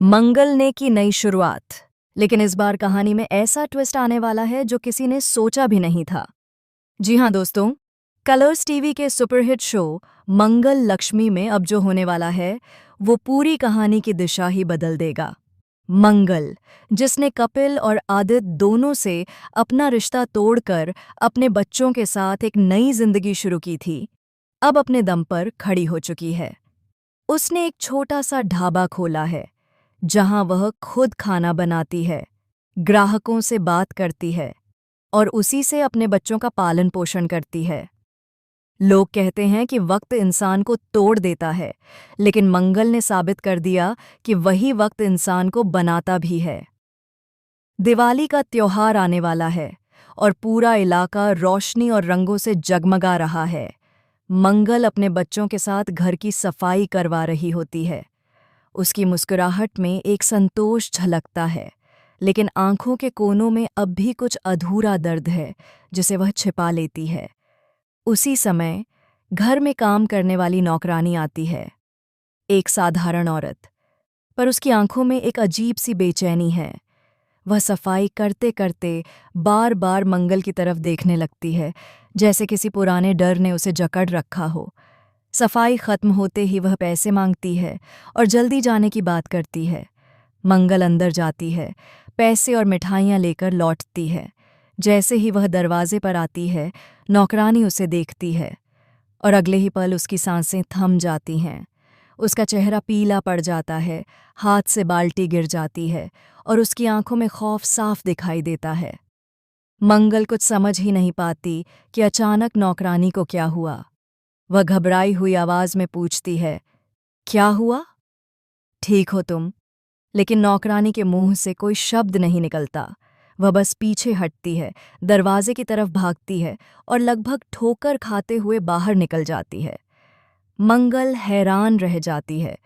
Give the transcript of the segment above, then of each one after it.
मंगल ने की नई शुरुआत। लेकिन इस बार कहानी में ऐसा ट्विस्ट आने वाला है जो किसी ने सोचा भी नहीं था। जी हाँ दोस्तों, कलर्स टीवी के सुपरहिट शो मंगल लक्ष्मी में अब जो होने वाला है वो पूरी कहानी की दिशा ही बदल देगा। मंगल, जिसने कपिल और आदित्य दोनों से अपना रिश्ता तोड़कर अपने बच्चों के साथ एक नई जिंदगी शुरू की थी, अब अपने दम पर खड़ी हो चुकी है। उसने एक छोटा सा ढाबा खोला है जहां वह खुद खाना बनाती है, ग्राहकों से बात करती है और उसी से अपने बच्चों का पालन पोषण करती है। लोग कहते हैं कि वक्त इंसान को तोड़ देता है, लेकिन मंगल ने साबित कर दिया कि वही वक्त इंसान को बनाता भी है। दिवाली का त्योहार आने वाला है और पूरा इलाका रोशनी और रंगों से जगमगा रहा है। मंगल अपने बच्चों के साथ घर की सफाई करवा रही होती है। उसकी मुस्कुराहट में एक संतोष झलकता है, लेकिन आंखों के कोनों में अब भी कुछ अधूरा दर्द है जिसे वह छिपा लेती है। उसी समय घर में काम करने वाली नौकरानी आती है, एक साधारण औरत, पर उसकी आंखों में एक अजीब सी बेचैनी है। वह सफाई करते करते बार बार मंगल की तरफ देखने लगती है, जैसे किसी पुराने डर ने उसे जकड़ रखा हो। सफाई खत्म होते ही वह पैसे मांगती है और जल्दी जाने की बात करती है। मंगल अंदर जाती है, पैसे और मिठाइयाँ लेकर लौटती है। जैसे ही वह दरवाजे पर आती है, नौकरानी उसे देखती है और अगले ही पल उसकी सांसें थम जाती हैं। उसका चेहरा पीला पड़ जाता है, हाथ से बाल्टी गिर जाती है और उसकी आंखों में खौफ साफ दिखाई देता है। मंगल कुछ समझ ही नहीं पाती कि अचानक नौकरानी को क्या हुआ। वह घबराई हुई आवाज में पूछती है, क्या हुआ? ठीक हो तुम? लेकिन नौकरानी के मुंह से कोई शब्द नहीं निकलता। वह बस पीछे हटती है, दरवाजे की तरफ भागती है और लगभग ठोकर खाते हुए बाहर निकल जाती है। मंगल हैरान रह जाती है।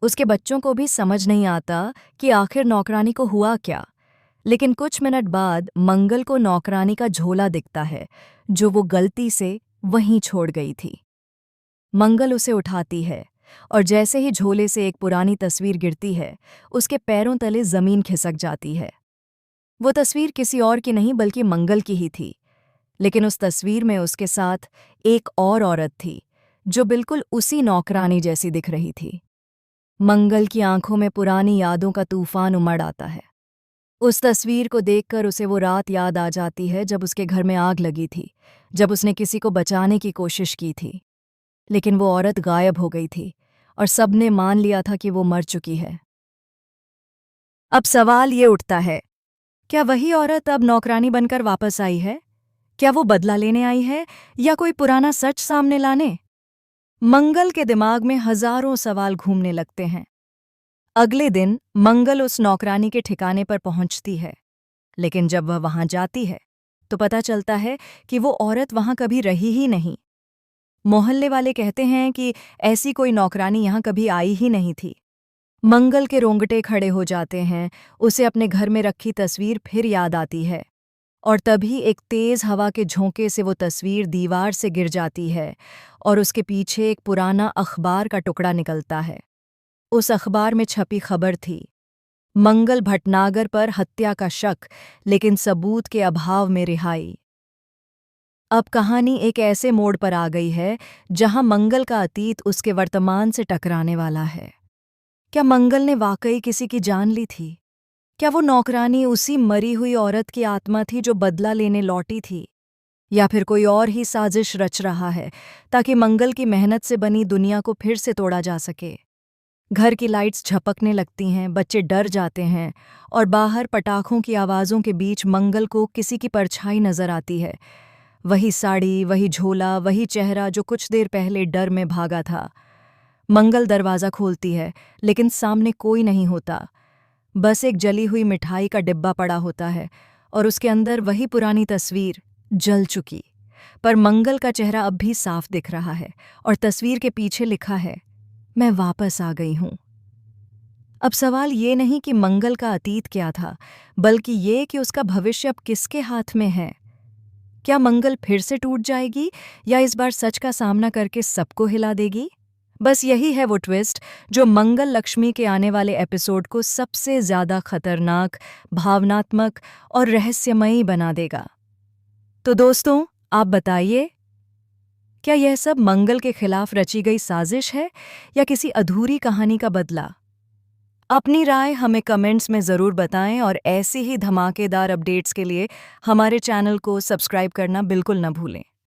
उसके बच्चों को भी समझ नहीं आता कि आखिर नौकरानी को हुआ क्या। लेकिन कुछ मिनट बाद मंगल को नौकरानी का झोला दिखता है, जो वो गलती से वहीं छोड़ गई थी। मंगल उसे उठाती है और जैसे ही झोले से एक पुरानी तस्वीर गिरती है, उसके पैरों तले जमीन खिसक जाती है। वो तस्वीर किसी और की नहीं बल्कि मंगल की ही थी, लेकिन उस तस्वीर में उसके साथ एक और औरत थी जो बिल्कुल उसी नौकरानी जैसी दिख रही थी। मंगल की आंखों में पुरानी यादों का तूफान उमड़ आता है। उस तस्वीर को देखकर उसे वो रात याद आ जाती है जब उसके घर में आग लगी थी, जब उसने किसी को बचाने की कोशिश की थी, लेकिन वो औरत गायब हो गई थी और सबने मान लिया था कि वो मर चुकी है। अब सवाल ये उठता है, क्या वही औरत अब नौकरानी बनकर वापस आई है? क्या वो बदला लेने आई है या कोई पुराना सच सामने लाने? मंगल के दिमाग में हजारों सवाल घूमने लगते हैं। अगले दिन मंगल उस नौकरानी के ठिकाने पर पहुंचती है, लेकिन जब वह वहां जाती है तो पता चलता है कि वो औरत वहां कभी रही ही नहीं। मोहल्ले वाले कहते हैं कि ऐसी कोई नौकरानी यहां कभी आई ही नहीं थी। मंगल के रोंगटे खड़े हो जाते हैं। उसे अपने घर में रखी तस्वीर फिर याद आती है और तभी एक तेज हवा के झोंके से वो तस्वीर दीवार से गिर जाती है और उसके पीछे एक पुराना अखबार का टुकड़ा निकलता है। उस अखबार में छपी खबर थी, मंगल भटनागर पर हत्या का शक, लेकिन सबूत के अभाव में रिहाई। अब कहानी एक ऐसे मोड़ पर आ गई है जहां मंगल का अतीत उसके वर्तमान से टकराने वाला है। क्या मंगल ने वाकई किसी की जान ली थी? क्या वो नौकरानी उसी मरी हुई औरत की आत्मा थी जो बदला लेने लौटी थी? या फिर कोई और ही साजिश रच रहा है ताकि मंगल की मेहनत से बनी दुनिया को फिर से तोड़ा जा सके? घर की लाइट्स झपकने लगती हैं, बच्चे डर जाते हैं और बाहर पटाखों की आवाज़ों के बीच मंगल को किसी की परछाई नजर आती है। वही साड़ी, वही झोला, वही चेहरा जो कुछ देर पहले डर में भागा था। मंगल दरवाज़ा खोलती है, लेकिन सामने कोई नहीं होता। बस एक जली हुई मिठाई का डिब्बा पड़ा होता है और उसके अंदर वही पुरानी तस्वीर, जल चुकी। पर मंगल का चेहरा अब भी साफ दिख रहा है और तस्वीर के पीछे लिखा है, मैं वापस आ गई हूँ। अब सवाल ये नहीं कि मंगल का अतीत क्या था, बल्कि ये कि उसका भविष्य अब किसके हाथ में है। क्या मंगल फिर से टूट जाएगी या इस बार सच का सामना करके सबको हिला देगी? बस यही है वो ट्विस्ट जो मंगल लक्ष्मी के आने वाले एपिसोड को सबसे ज्यादा खतरनाक, भावनात्मक और रहस्यमयी बना देगा। तो दोस्तों, आप बताइए, क्या यह सब मंगल के खिलाफ रची गई साजिश है या किसी अधूरी कहानी का बदला? अपनी राय हमें कमेंट्स में ज़रूर बताएं और ऐसी ही धमाकेदार अपडेट्स के लिए हमारे चैनल को सब्सक्राइब करना बिल्कुल न भूलें।